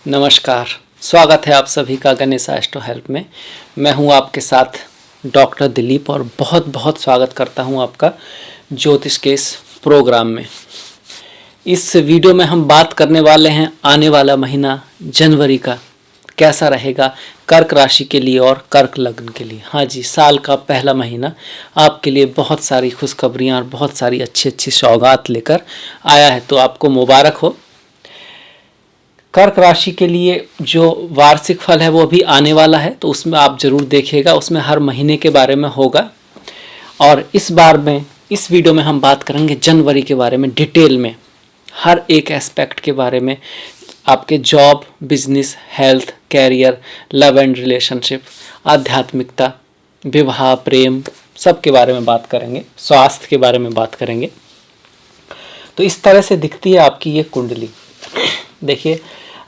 नमस्कार। स्वागत है आप सभी का गणेश एस्ट्रो हेल्प में। मैं हूं आपके साथ डॉक्टर दिलीप और बहुत बहुत स्वागत करता हूं आपका ज्योतिष के इस प्रोग्राम में। इस वीडियो में हम बात करने वाले हैं आने वाला महीना जनवरी का कैसा रहेगा कर्क राशि के लिए और कर्क लग्न के लिए। हाँ जी, साल का पहला महीना आपके लिए बहुत सारी खुशखबरियाँ और बहुत सारी अच्छी अच्छी सौगात लेकर आया है, तो आपको मुबारक हो। कर्क राशि के लिए जो वार्षिक फल है वो अभी आने वाला है, तो उसमें आप जरूर देखिएगा, उसमें हर महीने के बारे में होगा। और इस बार में इस वीडियो में हम बात करेंगे जनवरी के बारे में, डिटेल में हर एक एस्पेक्ट के बारे में। आपके job, business, health, career, love and relationship, आध्यात्मिकता, विवाह, प्रेम, सब के बारे में बात करेंगे, स्वास्थ्य के बारे में बात करेंगे। तो इस तरह से दिखती है आपकी ये कुंडली। देखिए,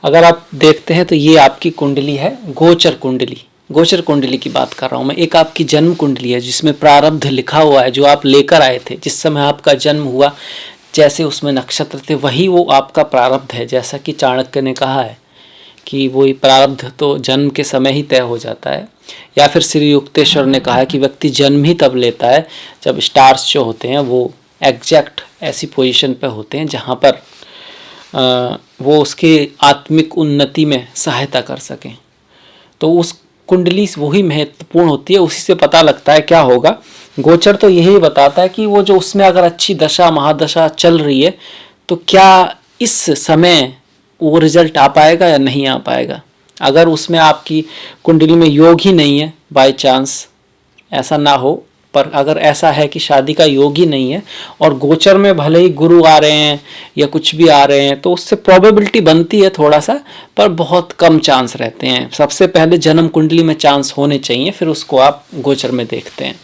अगर आप देखते हैं तो ये आपकी कुंडली है, गोचर कुंडली। गोचर कुंडली की बात कर रहा हूँ मैं। एक आपकी जन्म कुंडली है जिसमें प्रारब्ध लिखा हुआ है, जो आप लेकर आए थे जिस समय आपका जन्म हुआ, जैसे उसमें नक्षत्र थे वही वो आपका प्रारब्ध है। जैसा कि चाणक्य ने कहा है कि वही प्रारब्ध तो जन्म के समय ही तय हो जाता है, या फिर श्री युक्तेश्वर ने कहा है कि व्यक्ति जन्म ही तब लेता है जब स्टार्स जो होते हैं वो एग्जैक्ट ऐसी पोजीशन पे होते हैं जहाँ पर वो उसके आत्मिक उन्नति में सहायता कर सकें। तो उस कुंडली वही महत्वपूर्ण होती है, उसी से पता लगता है क्या होगा। गोचर तो यही बताता है कि वो जो उसमें अगर अच्छी दशा महादशा चल रही है तो क्या इस समय वो रिजल्ट आ पाएगा या नहीं आ पाएगा। अगर उसमें आपकी कुंडली में योग ही नहीं है, बाय चांस ऐसा ना हो, पर अगर ऐसा है कि शादी का योग ही नहीं है और गोचर में भले ही गुरु आ रहे हैं या कुछ भी आ रहे हैं, तो उससे प्रोबेबिलिटी बनती है थोड़ा सा, पर बहुत कम चांस रहते हैं। सबसे पहले जन्म कुंडली में चांस होने चाहिए, फिर उसको आप गोचर में देखते हैं।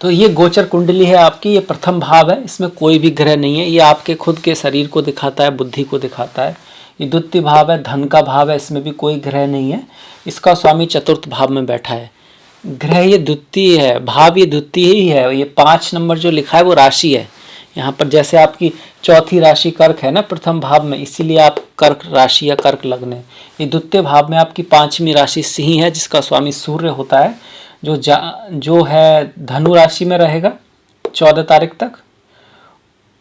तो ये गोचर कुंडली है आपकी, ये प्रथम भाव है, इसमें कोई भी ग्रह नहीं है। ये आपके खुद के शरीर को दिखाता है, बुद्धि को दिखाता है। ये द्वितीय भाव है, धन का भाव है, इसमें भी कोई ग्रह नहीं है। इसका स्वामी चतुर्थ भाव में बैठा है। ग्रह ये द्वितीय है, भाव ये द्वितीय ही है। ये 5 नंबर जो लिखा है वो राशि है यहाँ पर। जैसे आपकी चौथी राशि कर्क है ना प्रथम भाव में, इसीलिए आप कर्क राशि या कर्क लग्न है। ये द्वितीय भाव में आपकी 5वीं राशि सिंह है, जिसका स्वामी सूर्य होता है, जो है धनु राशि में रहेगा 14 तारीख तक,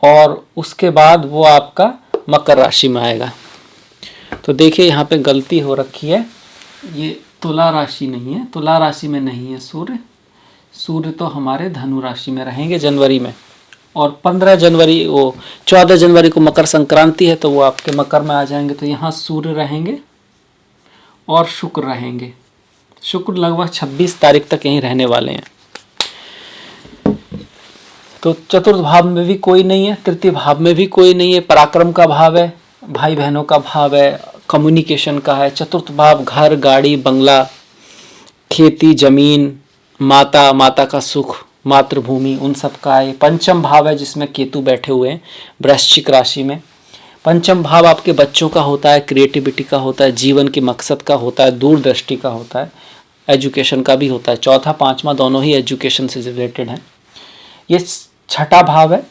और उसके बाद वो आपका मकर राशि में आएगा। तो देखिए यहाँ पे गलती हो रखी है, ये तुला राशि नहीं है, तुला राशि में नहीं है सूर्य। सूर्य तो हमारे धनु राशि में रहेंगे जनवरी में। और 14 जनवरी को मकर संक्रांति है, तो वो आपके मकर में आ जाएंगे। तो यहाँ सूर्य रहेंगे और शुक्र रहेंगे। शुक्र लगभग 26 तारीख तक यहीं रहने वाले हैं। तो चतुर्थ भाव में भी कोई नहीं है, तृतीय भाव में भी कोई नहीं है। पराक्रम का भाव है, भाई बहनों का भाव है, कम्युनिकेशन का है। चतुर्थ भाव घर, गाड़ी, बंगला, खेती, जमीन, माता का सुख, मातृभूमि, उन सब का है। पंचम भाव है जिसमें केतु बैठे हुए हैं वृश्चिक राशि में। पंचम भाव आपके बच्चों का होता है, क्रिएटिविटी का होता है, जीवन के मकसद का होता है, दूरदृष्टि का होता है, एजुकेशन का भी होता है। चौथा पांचवा दोनों ही एजुकेशन से रिलेटेड हैं। ये छठा भाव है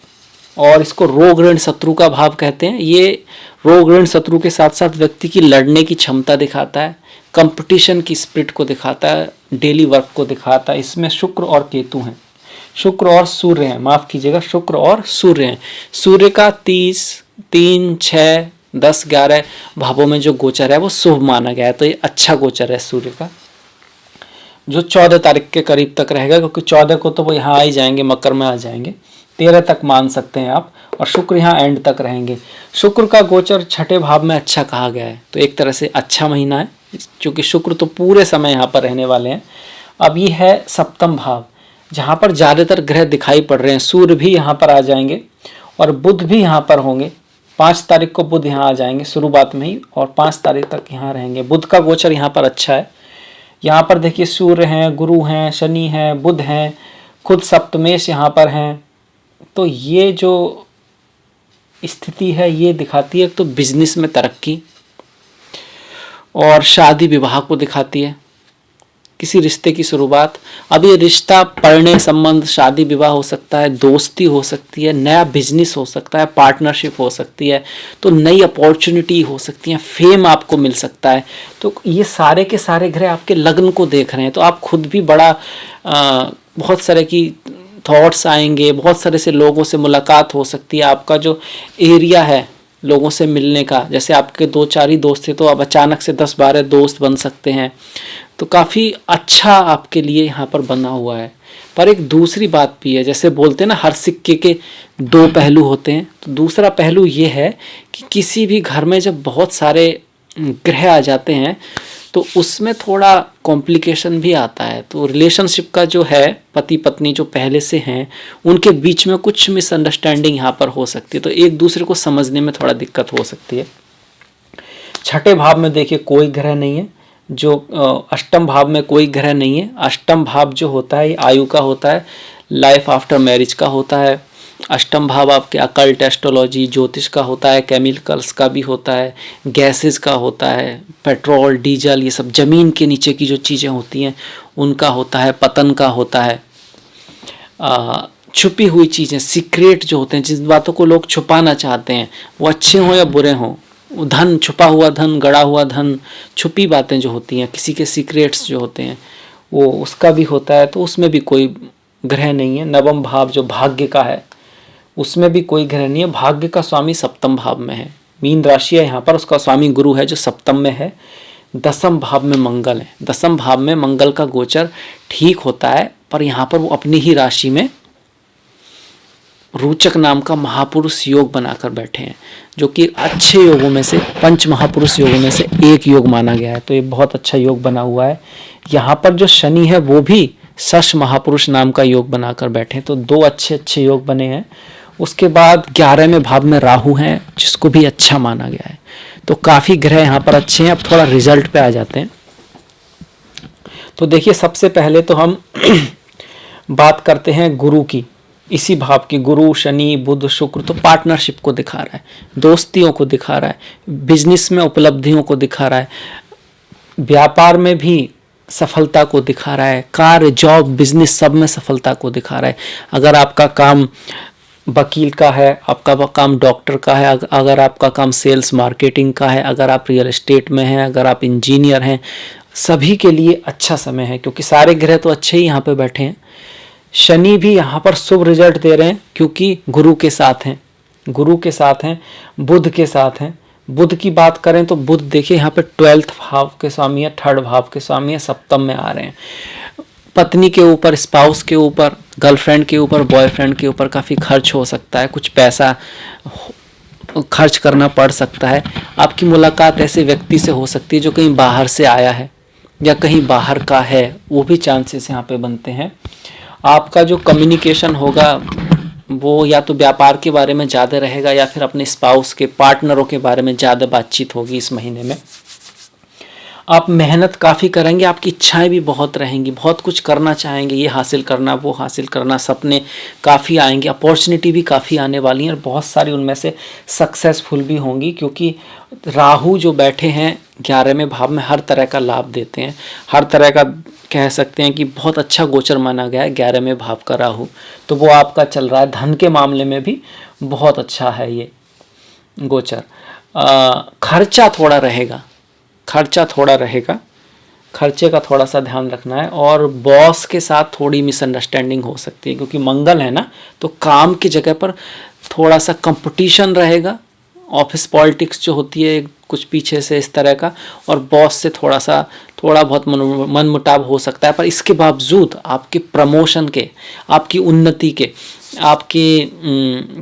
और इसको रोग ऋण शत्रु का भाव कहते हैं। ये रोग ऋण शत्रु के साथ साथ व्यक्ति की लड़ने की क्षमता दिखाता है, कंपटीशन की स्पिरिट को दिखाता है, डेली वर्क को दिखाता है। इसमें शुक्र और केतु हैं, शुक्र और सूर्य हैं, माफ कीजिएगा, शुक्र और सूर्य हैं। सूर्य का 30, 3, 6, 10, 11 भावों में जो गोचर है वो शुभ माना गया है। तो ये अच्छा गोचर है सूर्य का, जो 14 तारीख के करीब तक रहेगा, क्योंकि 14 को तो वो यहाँ आ ही जाएंगे, मकर में आ जाएंगे। 13 तक मान सकते हैं आप, और शुक्र यहाँ एंड तक रहेंगे। शुक्र का गोचर छठे भाव में अच्छा कहा गया है, तो एक तरह से अच्छा महीना है, क्योंकि शुक्र तो पूरे समय यहाँ पर रहने वाले हैं। अब ये है सप्तम भाव, जहाँ पर ज़्यादातर ग्रह दिखाई पड़ रहे हैं। सूर्य भी यहाँ पर आ जाएंगे और बुध भी यहाँ पर होंगे। 5 तारीख को बुध यहाँ आ जाएंगे शुरुआत में ही, और 5 तारीख तक यहाँ रहेंगे। बुध का गोचर यहाँ पर अच्छा है। यहाँ पर देखिए सूर्य हैं, गुरु हैं, शनि हैं, बुध हैं, खुद सप्तमेश यहाँ पर हैं। तो ये जो स्थिति है ये दिखाती है तो बिजनेस में तरक्की और शादी विवाह को दिखाती है। किसी रिश्ते की शुरुआत। अब ये रिश्ता पढ़ने संबंध, शादी विवाह हो सकता है, दोस्ती हो सकती है, नया बिजनेस हो सकता है, पार्टनरशिप हो सकती है, तो नई अपॉर्चुनिटी हो सकती है, फेम आपको मिल सकता है। तो ये सारे के सारे ग्रह आपके लग्न को देख रहे हैं, तो आप खुद भी बड़ा बहुत सारे की थॉट्स आएंगे, बहुत सारे से लोगों से मुलाकात हो सकती है। आपका जो एरिया है लोगों से मिलने का, जैसे आपके 2-4 ही दोस्त थे तो अब अचानक से 10-12 दोस्त बन सकते हैं, तो काफ़ी अच्छा आपके लिए यहाँ पर बना हुआ है। पर एक दूसरी बात भी है, जैसे बोलते हैं ना हर सिक्के के 2 पहलू होते हैं, तो दूसरा पहलू ये है कि किसी भी घर में जब बहुत सारे ग्रह आ जाते हैं तो उसमें थोड़ा कॉम्प्लिकेशन भी आता है। तो रिलेशनशिप का जो है, पति पत्नी जो पहले से हैं उनके बीच में कुछ मिसअंडरस्टैंडिंग यहाँ पर हो सकती है, तो एक दूसरे को समझने में थोड़ा दिक्कत हो सकती है। छठे भाव में देखिए कोई ग्रह नहीं है, जो अष्टम भाव में कोई ग्रह नहीं है। अष्टम भाव जो होता है आयु का होता है, लाइफ आफ्टर मैरिज का होता है। अष्टम भाव आपके अकल्ट, एस्ट्रोलॉजी, ज्योतिष का होता है, केमिकल्स का भी होता है, गैसेस का होता है, पेट्रोल डीजल, ये सब ज़मीन के नीचे की जो चीज़ें होती हैं उनका होता है, पतन का होता है, छुपी हुई चीज़ें, सीक्रेट जो होते हैं, जिस बातों को लोग छुपाना चाहते हैं, वो अच्छे हों या बुरे हों, धन, छुपा हुआ धन, गड़ा हुआ धन, छुपी बातें जो होती हैं, किसी के सीक्रेट्स जो होते हैं, वो उसका भी होता है। तो उसमें भी कोई ग्रह नहीं है। नवम भाव जो भाग्य का है उसमें भी कोई ग्रह नहीं है। भाग्य का स्वामी सप्तम भाव में है, मीन राशि है यहाँ पर, उसका स्वामी गुरु है जो सप्तम में है। दसम भाव में मंगल है। दसम भाव में मंगल का गोचर ठीक होता है, पर यहाँ पर वो अपनी ही राशि में रोचक नाम का महापुरुष योग बनाकर बैठे हैं, जो कि अच्छे योगों में से, पंच महापुरुष योगों में से एक योग माना गया है। तो ये बहुत अच्छा योग बना हुआ है। यहाँ पर जो शनि है वो भी शश महापुरुष नाम का योग बनाकर बैठे हैं, तो 2 अच्छे अच्छे योग बने हैं। उसके बाद 11वें भाव में राहु हैं, जिसको भी अच्छा माना गया है। तो काफ़ी ग्रह यहाँ पर अच्छे हैं। अब थोड़ा रिजल्ट पे आ जाते हैं। तो देखिए, सबसे पहले तो हम बात करते हैं गुरु की, इसी भाव की। गुरु, शनि, बुध, शुक्र तो पार्टनरशिप को दिखा रहा है, दोस्तियों को दिखा रहा है, बिजनेस में उपलब्धियों को दिखा रहा है, व्यापार में भी सफलता को दिखा रहा है, कार्य, जॉब, बिजनेस सब में सफलता को दिखा रहा है। अगर आपका काम वकील का है, आपका काम डॉक्टर का है, अगर आपका काम सेल्स मार्केटिंग का है, अगर आप रियल एस्टेट में हैं, अगर आप इंजीनियर हैं, सभी के लिए अच्छा समय है, क्योंकि सारे ग्रह तो अच्छे ही यहाँ पे बैठे हैं। शनि भी यहाँ पर शुभ रिजल्ट दे रहे हैं, क्योंकि गुरु के साथ हैं, गुरु के साथ हैं, बुध के साथ हैं। बुध की बात करें तो बुध देखिए यहाँ पे 12th भाव के स्वामी है, 3rd भाव के स्वामी है, सप्तम में आ रहे हैं। पत्नी के ऊपर, स्पाउस के ऊपर, गर्लफ्रेंड के ऊपर, बॉयफ्रेंड के ऊपर काफ़ी खर्च हो सकता है, कुछ पैसा खर्च करना पड़ सकता है। आपकी मुलाकात ऐसे व्यक्ति से हो सकती है जो कहीं बाहर से आया है या कहीं बाहर का है, वो भी चांसेस यहाँ पे बनते हैं। आपका जो कम्युनिकेशन होगा वो या तो व्यापार के बारे में ज़्यादा रहेगा या फिर अपने स्पाउस के, पार्टनरों के बारे में ज़्यादा बातचीत होगी इस महीने में। आप मेहनत काफ़ी करेंगे, आपकी इच्छाएं भी बहुत रहेंगी, बहुत कुछ करना चाहेंगे, ये हासिल करना, वो हासिल करना, सपने काफ़ी आएंगे, अपॉर्चुनिटी भी काफ़ी आने वाली हैं और बहुत सारी उनमें से सक्सेसफुल भी होंगी, क्योंकि राहु जो बैठे हैं 11वें भाव में हर तरह का लाभ देते हैं, हर तरह का कह सकते हैं कि बहुत अच्छा गोचर माना गया है 11वें भाव का राहु। तो वो आपका चल रहा है, धन के मामले में भी बहुत अच्छा है ये गोचर। खर्चा थोड़ा रहेगा, खर्चा थोड़ा रहेगा, खर्चे का थोड़ा सा ध्यान रखना है। और बॉस के साथ थोड़ी मिसअंडरस्टैंडिंग हो सकती है, क्योंकि मंगल है ना, तो काम की जगह पर थोड़ा सा कंपटीशन रहेगा, ऑफिस पॉलिटिक्स जो होती है कुछ पीछे से इस तरह का, और बॉस से थोड़ा बहुत मनमुटाव हो सकता है। पर इसके बावजूद आपके प्रमोशन के, आपकी उन्नति के, आपके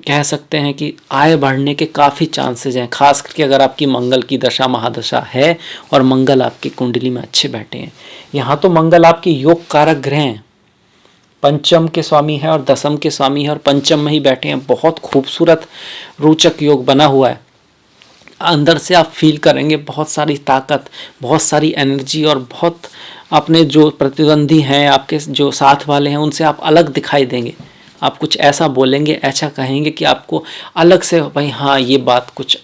कह सकते हैं कि आय बढ़ने के काफ़ी चांसेस हैं, खास करके अगर आपकी मंगल की दशा महादशा है और मंगल आपकी कुंडली में अच्छे बैठे हैं। यहाँ तो मंगल आपके योग कारक ग्रह हैं, पंचम के स्वामी है और दसम के स्वामी है और पंचम में ही बैठे हैं। बहुत खूबसूरत रोचक योग बना हुआ है। अंदर से आप फील करेंगे बहुत सारी ताकत, बहुत सारी एनर्जी, और बहुत अपने जो प्रतिद्वंदी हैं, आपके जो साथ वाले हैं, उनसे आप अलग दिखाई देंगे। आप कुछ ऐसा बोलेंगे, ऐसा कहेंगे कि आपको अलग से भाई हाँ ये बात, कुछ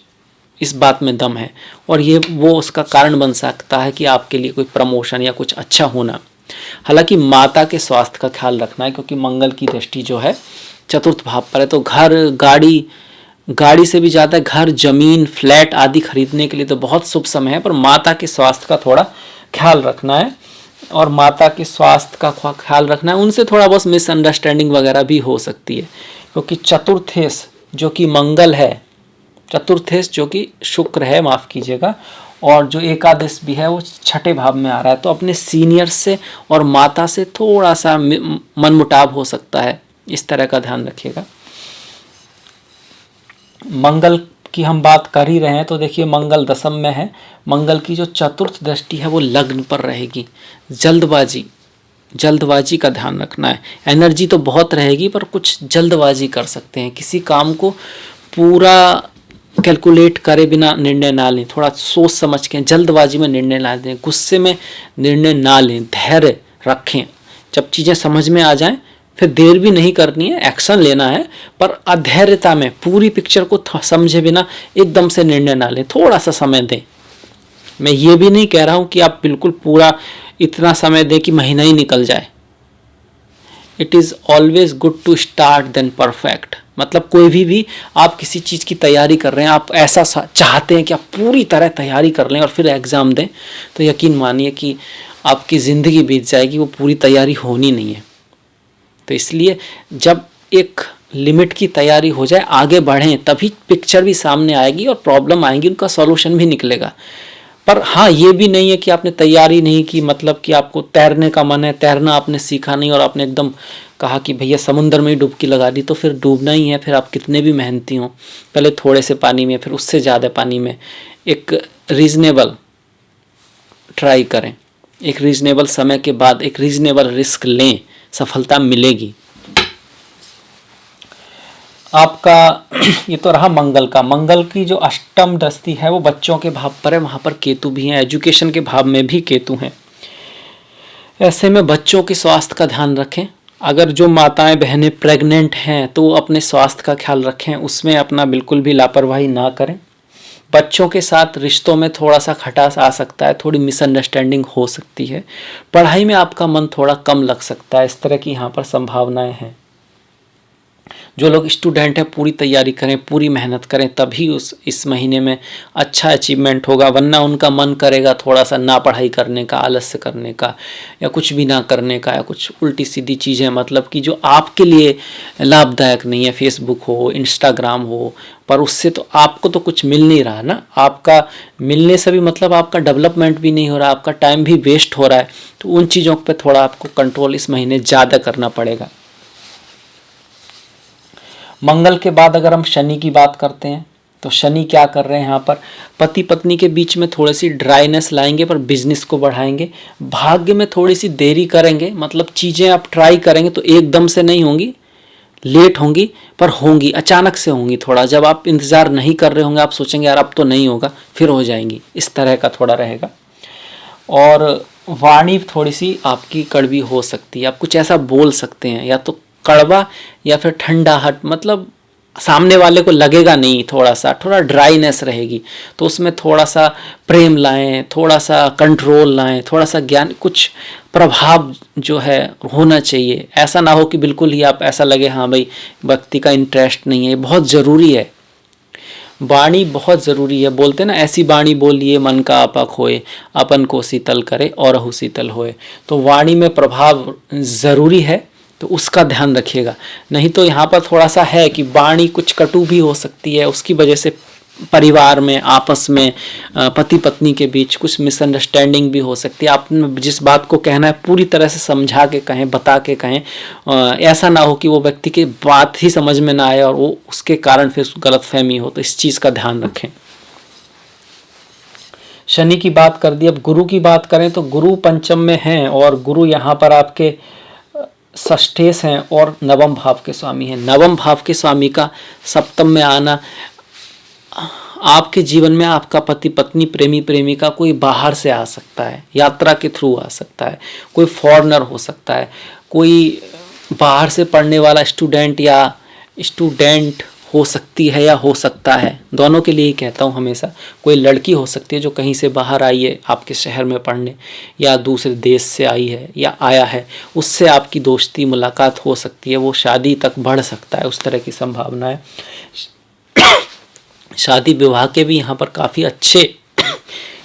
इस बात में दम है, और ये वो उसका कारण बन सकता है कि आपके लिए कोई प्रमोशन या कुछ अच्छा होना। हालांकि माता के स्वास्थ्य का ख्याल रखना है, क्योंकि मंगल की दृष्टि जो है चतुर्थ भाव पर है। तो घर, गाड़ी से भी ज़्यादा घर, जमीन, फ्लैट आदि खरीदने के लिए तो बहुत शुभ समय है, पर माता के स्वास्थ्य का थोड़ा ख्याल रखना है। और माता के स्वास्थ्य का ख्याल रखना है, उनसे थोड़ा बहुत मिसअंडरस्टैंडिंग वगैरह भी हो सकती है, क्योंकि चतुर्थेश जो कि मंगल है, चतुर्थेश जो कि शुक्र है, माफ़ कीजिएगा, और जो एकादश भी है वो छठे भाव में आ रहा है। तो अपने सीनियर से और माता से थोड़ा सा मनमुटाव हो सकता है, इस तरह का ध्यान रखिएगा। मंगल की हम बात कर ही रहे हैं, तो देखिए मंगल दशम में है। मंगल की जो चतुर्थ दृष्टि है वो लग्न पर रहेगी। जल्दबाजी का ध्यान रखना है। एनर्जी तो बहुत रहेगी, पर कुछ जल्दबाजी कर सकते हैं, किसी काम को पूरा कैलकुलेट करे बिना निर्णय ना लें, थोड़ा सोच समझ के, जल्दबाजी में निर्णय ना लें, गुस्से में निर्णय ना लें, धैर्य रखें। जब चीज़ें समझ में आ जाएं फिर देर भी नहीं करनी है, एक्शन लेना है, पर अधैर्यता में पूरी पिक्चर को समझे बिना एकदम से निर्णय ना लें, थोड़ा सा समय दें। मैं ये भी नहीं कह रहा हूँ कि आप बिल्कुल पूरा इतना समय दें कि महीना ही निकल जाए। It is always good to start then perfect. मतलब कोई भी आप किसी चीज़ की तैयारी कर रहे हैं, आप ऐसा चाहते हैं कि आप पूरी तरह तैयारी कर लें और फिर एग्ज़ाम दें, तो यकीन मानिए कि आपकी ज़िंदगी बीत जाएगी, वो पूरी तैयारी होनी नहीं है। तो इसलिए जब एक लिमिट की तैयारी हो जाए, आगे बढ़ें, तभी पिक्चर भी सामने आएगी और प्रॉब्लम आएंगी, उनका सॉल्यूशन भी निकलेगा। पर हाँ, ये भी नहीं है कि आपने तैयारी नहीं की, मतलब कि आपको तैरने का मन है, तैरना आपने सीखा नहीं और आपने एकदम कहा कि भैया समुद्र में ही डुबकी लगा दी, तो फिर डूबना ही है। फिर आप कितने भी मेहनती हों, पहले थोड़े से पानी में, फिर उससे ज़्यादा पानी में, एक रीजनेबल ट्राई करें, एक रीजनेबल समय के बाद एक रीजनेबल रिस्क लें, सफलता मिलेगी आपका। ये तो रहा मंगल का। मंगल की जो अष्टम दृष्टि है वो बच्चों के भाव पर है, वहाँ पर केतु भी हैं, एजुकेशन के भाव में भी केतु हैं। ऐसे में बच्चों के स्वास्थ्य का ध्यान रखें। अगर जो माताएं बहनें प्रेग्नेंट हैं तो अपने स्वास्थ्य का ख्याल रखें, उसमें अपना बिल्कुल भी लापरवाही ना करें। बच्चों के साथ रिश्तों में थोड़ा सा खटास आ सकता है, थोड़ी मिसअंडरस्टैंडिंग हो सकती है, पढ़ाई में आपका मन थोड़ा कम लग सकता है, इस तरह की यहाँ पर संभावनाएं हैं। जो लोग स्टूडेंट हैं पूरी तैयारी करें, पूरी मेहनत करें, तभी इस महीने में अच्छा अचीवमेंट होगा, वरना उनका मन करेगा थोड़ा सा ना पढ़ाई करने का, आलस्य करने का, या कुछ भी ना करने का, या कुछ उल्टी सीधी चीज़ें, मतलब कि जो आपके लिए लाभदायक नहीं है, फेसबुक हो, इंस्टाग्राम हो, पर उससे तो आपको तो कुछ मिल नहीं रहा ना, आपका मिलने से भी मतलब आपका डेवलपमेंट भी नहीं हो रहा, आपका टाइम भी वेस्ट हो रहा है। तो उन चीज़ों पर थोड़ा आपको कंट्रोल इस महीने ज़्यादा करना पड़ेगा। मंगल के बाद अगर हम शनि की बात करते हैं, तो शनि क्या कर रहे हैं यहाँ पर, पति पत्नी के बीच में थोड़ी सी ड्राइनेस लाएंगे, पर बिजनेस को बढ़ाएंगे। भाग्य में थोड़ी सी देरी करेंगे, मतलब चीज़ें आप ट्राई करेंगे तो एकदम से नहीं होंगी, लेट होंगी, पर होंगी, अचानक से होंगी। थोड़ा जब आप इंतज़ार नहीं कर रहे होंगे, आप सोचेंगे यार अब तो नहीं होगा, फिर हो जाएंगी, इस तरह का थोड़ा रहेगा। और वाणी थोड़ी सी आपकी कड़वी हो सकती है, आप कुछ ऐसा बोल सकते हैं, या तो कड़वा या फिर ठंडाहट, मतलब सामने वाले को लगेगा नहीं, थोड़ा ड्राइनेस रहेगी। तो उसमें थोड़ा सा प्रेम लाएं, थोड़ा सा कंट्रोल लाएं, थोड़ा सा ज्ञान, कुछ प्रभाव जो है होना चाहिए। ऐसा ना हो कि बिल्कुल ही आप ऐसा लगे हाँ भाई व्यक्ति का इंटरेस्ट नहीं है। बहुत ज़रूरी है, वाणी बहुत ज़रूरी है। बोलते ना, ऐसी वाणी बोलिए मन का आपा खोए, अपन को शीतल करे और अहु शीतल होए। तो वाणी में प्रभाव ज़रूरी है, तो उसका ध्यान रखिएगा। नहीं तो यहाँ पर थोड़ा सा है कि वाणी कुछ कटु भी हो सकती है, उसकी वजह से परिवार में, आपस में, पति पत्नी के बीच कुछ मिसअंडरस्टैंडिंग भी हो सकती है। आपने जिस बात को कहना है पूरी तरह से समझा के कहें, बता के कहें, ऐसा ना हो कि वो व्यक्ति की बात ही समझ में ना आए और वो उसके कारण फिर गलतफहमी हो। तो इस चीज़ का ध्यान रखें। शनि की बात कर दी, अब गुरु की बात करें तो गुरु पंचम में हैं, और गुरु यहाँ पर आपके षष्ठेश हैं और नवम भाव के स्वामी हैं। नवम भाव के स्वामी का सप्तम में आना, आपके जीवन में आपका पति पत्नी, प्रेमी प्रेमिका कोई बाहर से आ सकता है, यात्रा के थ्रू आ सकता है, कोई फॉरेनर हो सकता है, कोई बाहर से पढ़ने वाला स्टूडेंट या स्टूडेंट हो सकती है या हो सकता है, दोनों के लिए ही कहता हूँ हमेशा। कोई लड़की हो सकती है जो कहीं से बाहर आई है आपके शहर में पढ़ने, या दूसरे देश से आई है या आया है, उससे आपकी दोस्ती मुलाकात हो सकती है, वो शादी तक बढ़ सकता है, उस तरह की संभावना है। शादी विवाह के भी यहाँ पर काफ़ी अच्छे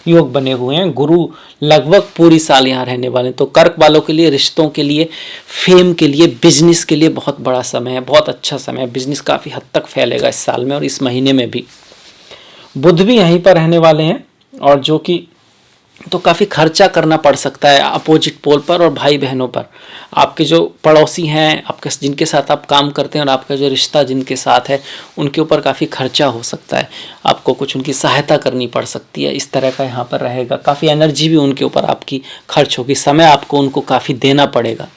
योग बने हुए हैं। गुरु लगभग पूरी साल यहाँ रहने वाले हैं, तो कर्क वालों के लिए, रिश्तों के लिए, फेम के लिए, बिजनेस के लिए बहुत बड़ा समय है, बहुत अच्छा समय है। बिजनेस काफ़ी हद तक फैलेगा इस साल में और इस महीने में भी। बुध भी यहीं पर रहने वाले हैं, और जो कि तो काफ़ी खर्चा करना पड़ सकता है अपोजिट पोल पर और भाई बहनों पर। आपके जो पड़ोसी हैं, आपके जिनके साथ आप काम करते हैं और आपका जो रिश्ता जिनके साथ है, उनके ऊपर काफ़ी खर्चा हो सकता है, आपको कुछ उनकी सहायता करनी पड़ सकती है, इस तरह का यहाँ पर रहेगा। काफ़ी एनर्जी भी उनके ऊपर आपकी खर्च होगी, समय आपको उनको काफ़ी देना पड़ेगा।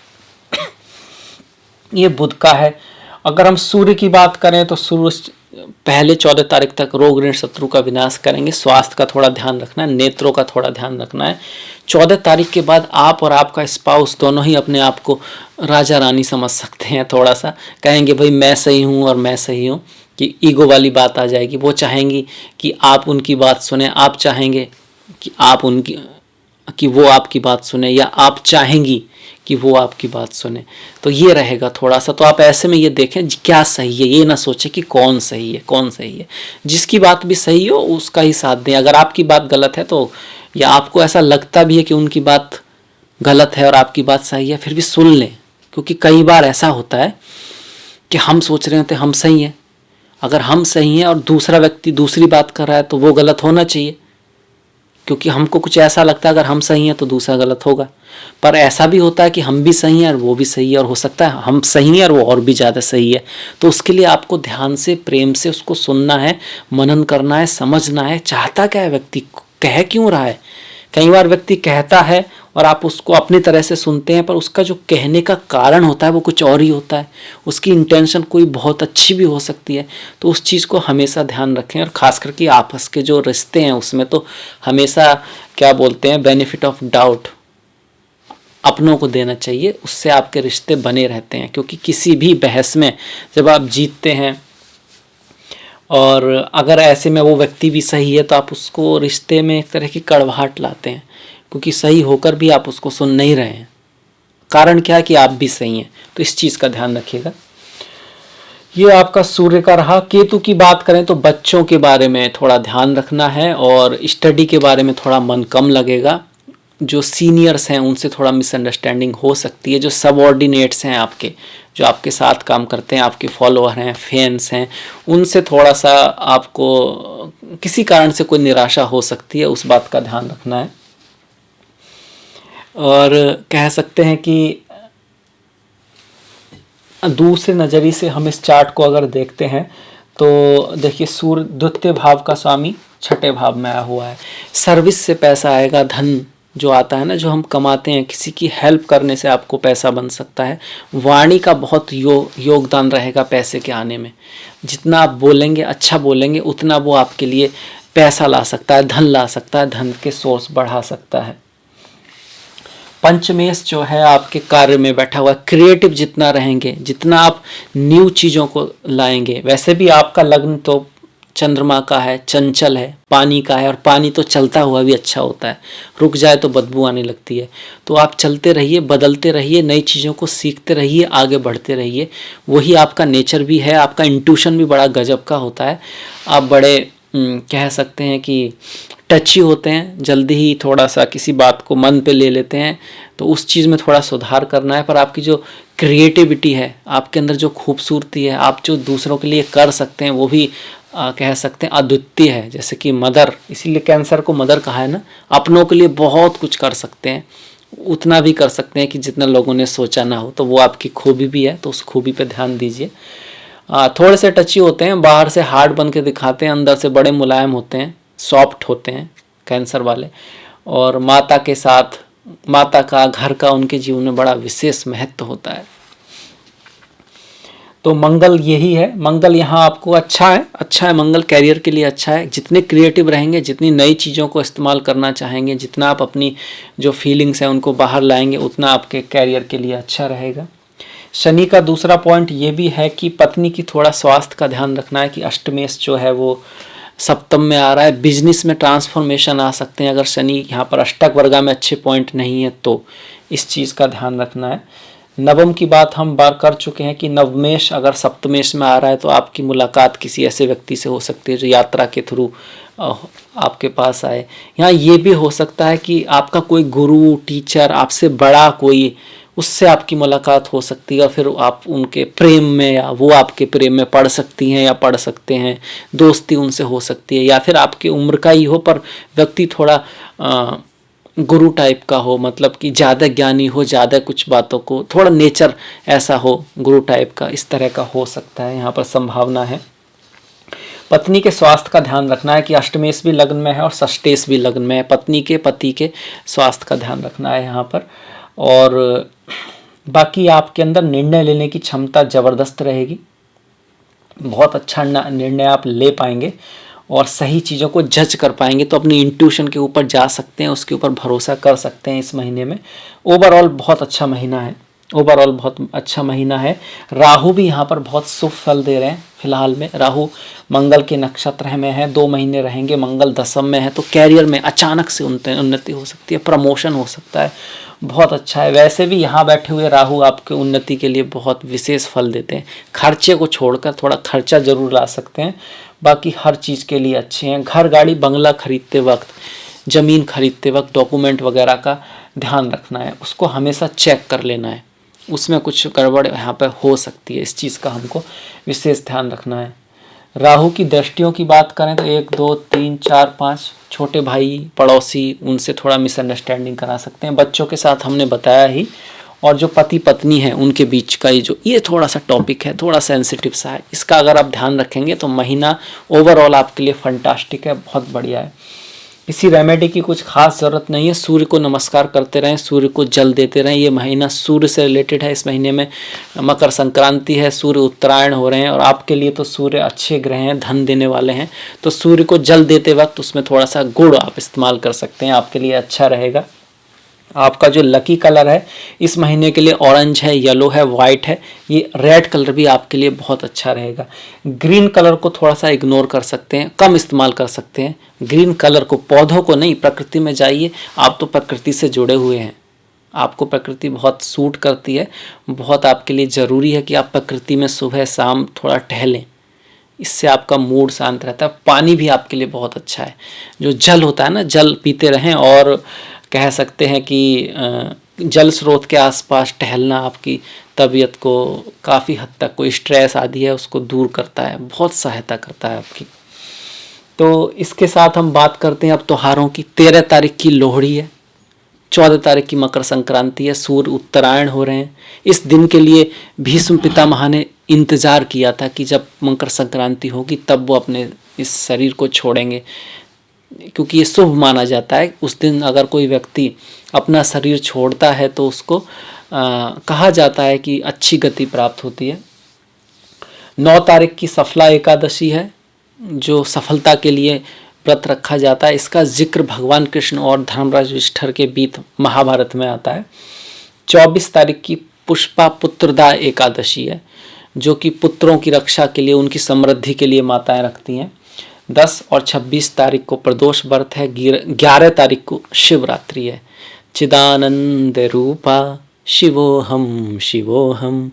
ये बुध का है। अगर हम सूर्य की बात करें तो सूर्य पहले 14 तारीख तक रोग ऋण शत्रु का विनाश करेंगे। स्वास्थ्य का थोड़ा ध्यान रखना है, नेत्रों का थोड़ा ध्यान रखना है। 14 तारीख के बाद आप और आपका स्पाउस दोनों ही अपने आप को राजा रानी समझ सकते हैं। थोड़ा सा कहेंगे भाई मैं सही हूँ और मैं सही हूँ, कि ईगो वाली बात आ जाएगी। वो चाहेंगी कि आप उनकी बात सुने, आप चाहेंगे कि वो आपकी बात सुने, या आप चाहेंगी कि वो आपकी बात सुने। तो ये रहेगा थोड़ा सा। तो आप ऐसे में ये देखें क्या सही है, ये ना सोचें कि कौन सही है कौन सही है। जिसकी बात भी सही हो उसका ही साथ दें। अगर आपकी बात गलत है तो, या आपको ऐसा लगता भी है कि उनकी बात गलत है और आपकी बात सही है, फिर भी सुन लें। क्योंकि कई बार ऐसा होता है कि हम सोच रहे होते हैं हम सही हैं, अगर हम सही हैं और दूसरा व्यक्ति दूसरी बात कर रहा है तो वो गलत होना चाहिए, क्योंकि हमको कुछ ऐसा लगता है अगर हम सही हैं तो दूसरा गलत होगा। पर ऐसा भी होता है कि हम भी सही हैं और वो भी सही है, और हो सकता है हम सही हैं और वो और भी ज़्यादा सही है। तो उसके लिए आपको ध्यान से, प्रेम से उसको सुनना है, मनन करना है, समझना है चाहता क्या है व्यक्ति, कह क्यों रहा है। कई बार व्यक्ति कहता है और आप उसको अपनी तरह से सुनते हैं, पर उसका जो कहने का कारण होता है वो कुछ और ही होता है। उसकी इंटेंशन कोई बहुत अच्छी भी हो सकती है। तो उस चीज़ को हमेशा ध्यान रखें, और ख़ास करके आपस के जो रिश्ते हैं उसमें तो हमेशा क्या बोलते हैं, बेनिफिट ऑफ डाउट अपनों को देना चाहिए। उससे आपके रिश्ते बने रहते हैं। क्योंकि किसी भी बहस में जब आप जीतते हैं और अगर ऐसे में वो व्यक्ति भी सही है, तो आप उसको रिश्ते में एक तरह की कड़वाहट लाते हैं, क्योंकि सही होकर भी आप उसको सुन नहीं रहे हैं। कारण क्या है कि आप भी सही हैं। तो इस चीज़ का ध्यान रखिएगा। ये आपका सूर्य का रहा। केतु की बात करें तो बच्चों के बारे में थोड़ा ध्यान रखना है, और स्टडी के बारे में थोड़ा मन कम लगेगा। जो सीनियर्स हैं उनसे थोड़ा मिसअंडरस्टैंडिंग हो सकती है। जो सबऑर्डिनेट्स हैं आपके, जो आपके साथ काम करते हैं, आपके फॉलोअर हैं, फैंस हैं, उनसे थोड़ा सा आपको किसी कारण से कोई निराशा हो सकती है, उस बात का ध्यान रखना है। और कह सकते हैं कि दूसरे नज़रिए से हम इस चार्ट को अगर देखते हैं तो देखिए, सूर्य द्वितीय भाव का स्वामी छठे भाव में आया हुआ है। सर्विस से पैसा आएगा, धन जो आता है ना, जो हम कमाते हैं, किसी की हेल्प करने से आपको पैसा बन सकता है। वाणी का बहुत योगदान रहेगा पैसे के आने में। जितना आप बोलेंगे, अच्छा बोलेंगे, उतना वो आपके लिए पैसा ला सकता है, धन ला सकता है, धन के सोर्स बढ़ा सकता है। पंचमेश जो है आपके कार्य में बैठा हुआ, क्रिएटिव जितना रहेंगे, जितना आप न्यू चीज़ों को लाएंगे। वैसे भी आपका लग्न तो चंद्रमा का है, चंचल है, पानी का है, और पानी तो चलता हुआ भी अच्छा होता है, रुक जाए तो बदबू आने लगती है। तो आप चलते रहिए, बदलते रहिए, नई चीज़ों को सीखते रहिए, आगे बढ़ते रहिए। वही आपका नेचर भी है। आपका इंट्यूशन भी बड़ा गजब का होता है। आप बड़े कह सकते हैं कि टची होते हैं, जल्दी ही थोड़ा सा किसी बात को मन पे ले लेते हैं। तो उस चीज़ में थोड़ा सुधार करना है। पर आपकी जो क्रिएटिविटी है, आपके अंदर जो खूबसूरती है, आप जो दूसरों के लिए कर सकते हैं, वो भी कह सकते हैं अद्वितीय है। जैसे कि मदर, इसीलिए कैंसर को मदर कहा है ना। अपनों के लिए बहुत कुछ कर सकते हैं, उतना भी कर सकते हैं कि जितना लोगों ने सोचा ना हो। तो वो आपकी खूबी भी है, तो उस खूबी पे ध्यान दीजिए। थोड़े से टची होते हैं, बाहर से हार्ड बन के दिखाते हैं, अंदर से बड़े मुलायम होते हैं, सॉफ्ट होते हैं कैंसर वाले। और माता के साथ, माता का, घर का उनके जीवन में बड़ा विशेष महत्व होता है। तो मंगल यही है। मंगल यहाँ आपको अच्छा है। मंगल कैरियर के लिए अच्छा है। जितने क्रिएटिव रहेंगे, जितनी नई चीज़ों को इस्तेमाल करना चाहेंगे, जितना आप अपनी जो फीलिंग्स हैं उनको बाहर लाएंगे, उतना आपके कैरियर के लिए अच्छा रहेगा। शनि का दूसरा पॉइंट ये भी है कि पत्नी की थोड़ा स्वास्थ्य का ध्यान रखना है कि अष्टमेश जो है वो सप्तम में आ रहा है। बिजनेस में ट्रांसफॉर्मेशन आ सकते हैं अगर शनि यहाँ पर अष्टक वर्गा में अच्छे पॉइंट नहीं है तो इस चीज़ का ध्यान रखना है। नवम की बात हम बार कर चुके हैं कि नवमेश अगर सप्तमेश में आ रहा है तो आपकी मुलाकात किसी ऐसे व्यक्ति से हो सकती है जो यात्रा के थ्रू आपके पास आए। यहाँ ये भी हो सकता है कि आपका कोई गुरु टीचर आपसे बड़ा कोई, उससे आपकी मुलाकात हो सकती है, फिर आप उनके प्रेम में या वो आपके प्रेम में पड़ सकती हैं या पड़ सकते हैं, दोस्ती उनसे हो सकती है, या फिर आपकी उम्र का ही हो पर व्यक्ति थोड़ा गुरु टाइप का हो, मतलब कि ज़्यादा ज्ञानी हो, ज़्यादा कुछ बातों को थोड़ा नेचर ऐसा हो गुरु टाइप का, इस तरह का हो सकता है, यहाँ पर संभावना है। पत्नी के स्वास्थ्य का ध्यान रखना है कि अष्टमेश भी लग्न में है और षष्टेश भी लग्न में है। पत्नी के पति के स्वास्थ्य का ध्यान रखना है यहाँ पर। और बाकी आपके अंदर निर्णय लेने की क्षमता ज़बरदस्त रहेगी, बहुत अच्छा निर्णय आप ले पाएंगे और सही चीज़ों को जज कर पाएंगे, तो अपनी इंट्यूशन के ऊपर जा सकते हैं, उसके ऊपर भरोसा कर सकते हैं इस महीने में। ओवरऑल बहुत अच्छा महीना है, ओवरऑल बहुत अच्छा महीना है। राहु भी यहाँ पर बहुत शुभ फल दे रहे हैं फिलहाल में। राहु मंगल के नक्षत्र में है, 2 महीने रहेंगे, मंगल दशम में है, तो कैरियर में अचानक से उन्नति हो सकती है, प्रमोशन हो सकता है, बहुत अच्छा है। वैसे भी यहाँ बैठे हुए राहु आपके उन्नति के लिए बहुत विशेष फल देते हैं। खर्चे को छोड़कर थोड़ा खर्चा जरूर ला सकते हैं, बाकी हर चीज़ के लिए अच्छे हैं। घर गाड़ी बंगला खरीदते वक्त, ज़मीन खरीदते वक्त डॉक्यूमेंट वगैरह का ध्यान रखना है, उसको हमेशा चेक कर लेना है, उसमें कुछ गड़बड़ यहाँ पर हो सकती है, इस चीज़ का हमको विशेष ध्यान रखना है। राहु की दृष्टियों की बात करें तो 1 2 3 4 5 छोटे भाई पड़ोसी, उनसे थोड़ा मिसअंडरस्टैंडिंग करा सकते हैं। बच्चों के साथ हमने बताया ही, और जो पति पत्नी है उनके बीच का ये थोड़ा सा टॉपिक है, थोड़ा सेंसिटिव सा है, इसका अगर आप ध्यान रखेंगे तो महीना ओवरऑल आपके लिए फंटास्टिक है, बहुत बढ़िया है। किसी रेमेडी की कुछ खास ज़रूरत नहीं है, सूर्य को नमस्कार करते रहें, सूर्य को जल देते रहें। ये महीना सूर्य से रिलेटेड है, इस महीने में मकर संक्रांति है, सूर्य उत्तरायण हो रहे हैं और आपके लिए तो सूर्य अच्छे ग्रह हैं, धन देने वाले हैं, तो सूर्य को जल देते वक्त उसमें थोड़ा सा गुड़ आप इस्तेमाल कर सकते हैं, आपके लिए अच्छा रहेगा। आपका जो लकी कलर है इस महीने के लिए ऑरेंज है, येलो है, वाइट है, ये रेड कलर भी आपके लिए बहुत अच्छा रहेगा। ग्रीन कलर को थोड़ा सा इग्नोर कर सकते हैं, कम इस्तेमाल कर सकते हैं ग्रीन कलर को, पौधों को नहीं, प्रकृति में जाइए, आप तो प्रकृति से जुड़े हुए हैं, आपको प्रकृति बहुत सूट करती है, बहुत आपके लिए ज़रूरी है कि आप प्रकृति में सुबह शाम थोड़ा टहलें, इससे आपका मूड शांत रहता है। पानी भी आपके लिए बहुत अच्छा है, जो जल होता है ना, जल पीते रहें, और कह सकते हैं कि जल स्रोत के आसपास टहलना आपकी तबीयत को काफ़ी हद तक, कोई स्ट्रेस आदि है उसको दूर करता है, बहुत सहायता करता है आपकी। तो इसके साथ हम बात करते हैं अब त्योहारों की। 13 तारीख की लोहड़ी है, 14 तारीख की मकर संक्रांति है, सूर्य उत्तरायण हो रहे हैं। इस दिन के लिए भीष्म पितामह ने इंतज़ार किया था कि जब मकर संक्रांति होगी तब वो अपने इस शरीर को छोड़ेंगे, क्योंकि ये शुभ माना जाता है। उस दिन अगर कोई व्यक्ति अपना शरीर छोड़ता है तो उसको कहा जाता है कि अच्छी गति प्राप्त होती है। 9 तारीख की सफला एकादशी है, जो सफलता के लिए व्रत रखा जाता है। इसका जिक्र भगवान कृष्ण और धर्मराज युधिष्ठिर के बीच महाभारत में आता है। 24 तारीख की पुष्पा पुत्रदा एकादशी है, जो कि पुत्रों की रक्षा के लिए, उनकी समृद्धि के लिए माताएं रखती हैं। 10 और 26 तारीख को प्रदोष व्रत है। 11 तारीख को शिवरात्रि है। चिदानंद रूपा शिवोहम शिवोहम,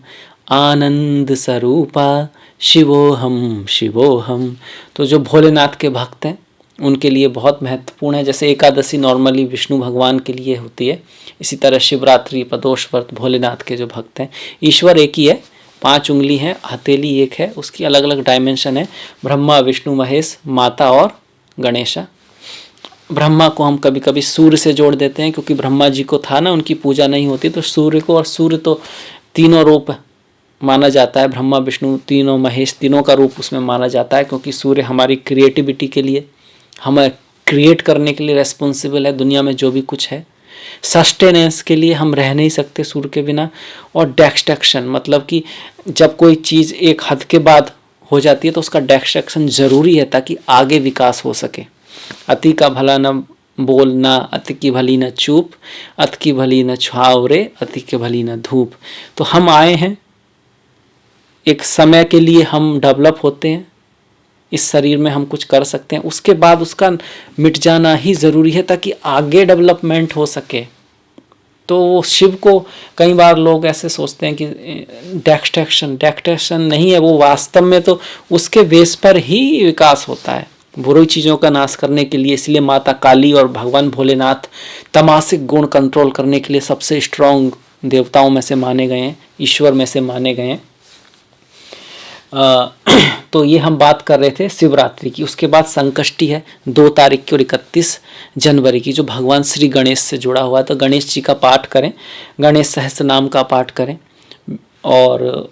आनंद स्वरूपा शिवोहम शिवोहम। तो जो भोलेनाथ के भक्त हैं उनके लिए बहुत महत्वपूर्ण है। जैसे एकादशी नॉर्मली विष्णु भगवान के लिए होती है, इसी तरह शिवरात्रि प्रदोष व्रत भोलेनाथ के जो भक्त हैं। ईश्वर एक ही है, 5 उंगली है, हथेली एक है, उसकी अलग अलग डायमेंशन है। ब्रह्मा विष्णु महेश, माता और गणेशा। ब्रह्मा को हम कभी कभी सूर्य से जोड़ देते हैं, क्योंकि ब्रह्मा जी को था ना, उनकी पूजा नहीं होती, तो सूर्य को, और सूर्य तो तीनों रूप माना जाता है, ब्रह्मा विष्णु तीनों महेश तीनों का रूप उसमें माना जाता है, क्योंकि सूर्य हमारी क्रिएटिविटी के लिए, हमें क्रिएट करने के लिए रेस्पॉन्सिबल है। दुनिया में जो भी कुछ है, सस्टेनेंस के लिए हम रह नहीं सकते सूर्य के बिना। और डेस्ट्रक्शन, मतलब कि जब कोई चीज़ एक हद के बाद हो जाती है तो उसका डेस्ट्रक्शन ज़रूरी है, ताकि आगे विकास हो सके। अति का भला न बोलना, अति की भली न चूप, अति की भली न छाव रे, अति की भली न धूप। तो हम आए हैं एक समय के लिए हम डेवलप होते हैं, इस शरीर में हम कुछ कर सकते हैं, उसके बाद उसका मिट जाना ही ज़रूरी है ताकि आगे डेवलपमेंट हो सके। तो शिव को कई बार लोग ऐसे सोचते हैं कि डेक्टेशन नहीं है, वो वास्तव में तो उसके बेस पर ही विकास होता है, बुरी चीज़ों का नाश करने के लिए। इसलिए माता काली और भगवान भोलेनाथ तामसिक गुण कंट्रोल करने के लिए सबसे स्ट्रांग देवताओं में से माने गए हैं, ईश्वर में से माने गए हैं। तो ये हम बात कर रहे थे शिवरात्रि की। उसके बाद संकष्टी है 2 तारीख की और 31 जनवरी की, जो भगवान श्री गणेश से जुड़ा हुआ है। तो गणेश जी का पाठ करें, गणेश सहस्त्र नाम का पाठ करें, और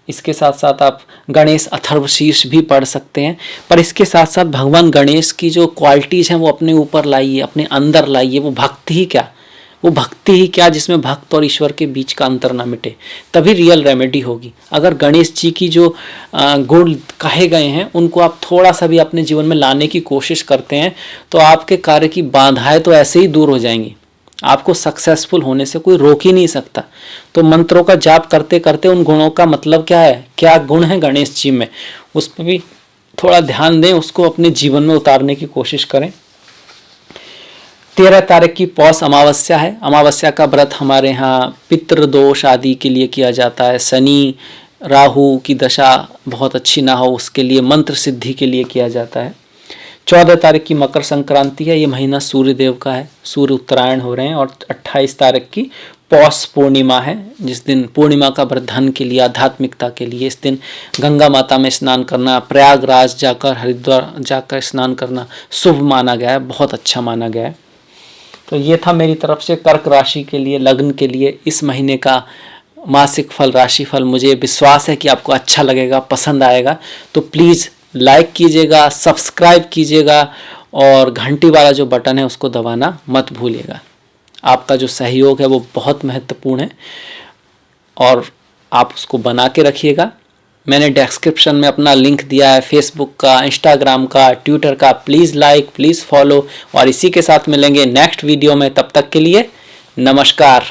इसके साथ साथ आप गणेश अथर्वशीर्ष भी पढ़ सकते हैं। पर इसके साथ साथ भगवान गणेश की जो क्वालिटीज़ हैं वो अपने ऊपर लाइए, अपने अंदर लाइए। वो भक्ति ही क्या जिसमें भक्त और ईश्वर के बीच का अंतर ना मिटे, तभी रियल रेमेडी होगी। अगर गणेश जी की जो गुण कहे गए हैं उनको आप थोड़ा सा भी अपने जीवन में लाने की कोशिश करते हैं तो आपके कार्य की बाधाएं तो ऐसे ही दूर हो जाएंगी। आपको सक्सेसफुल होने से कोई रोक ही नहीं सकता। तो मंत्रों का जाप करते करते उन गुणों का मतलब क्या है, क्या गुण है गणेश जी में, उस पर भी थोड़ा ध्यान दें, उसको अपने जीवन में उतारने की कोशिश करें। 13 तारीख की पौष अमावस्या है। अमावस्या का व्रत हमारे यहाँ पितृदोष आदि के लिए किया जाता है। शनि राहु की दशा बहुत अच्छी ना हो उसके लिए, मंत्र सिद्धि के लिए किया जाता है। 14 तारीख की मकर संक्रांति है। ये महीना सूर्य देव का है, सूर्य उत्तरायण हो रहे हैं। और 28 तारीख की पौष पूर्णिमा है, जिस दिन पूर्णिमा का व्रत धन के लिए, आध्यात्मिकता के लिए। इस दिन गंगा माता में स्नान करना, प्रयागराज जाकर, हरिद्वार जाकर स्नान करना शुभ माना गया है, बहुत अच्छा माना गया है। तो ये था मेरी तरफ से कर्क राशि के लिए, लग्न के लिए इस महीने का मासिक फल, राशि फल। मुझे विश्वास है कि आपको अच्छा लगेगा, पसंद आएगा। तो प्लीज़ लाइक कीजिएगा, सब्सक्राइब कीजिएगा, और घंटी वाला जो बटन है उसको दबाना मत भूलिएगा। आपका जो सहयोग है वो बहुत महत्वपूर्ण है और आप उसको बना के रखिएगा। मैंने डिस्क्रिप्शन में अपना लिंक दिया है, फेसबुक का, इंस्टाग्राम का, ट्विटर का। प्लीज़ लाइक, प्लीज़ फॉलो, और इसी के साथ मिलेंगे नेक्स्ट वीडियो में। तब तक के लिए नमस्कार।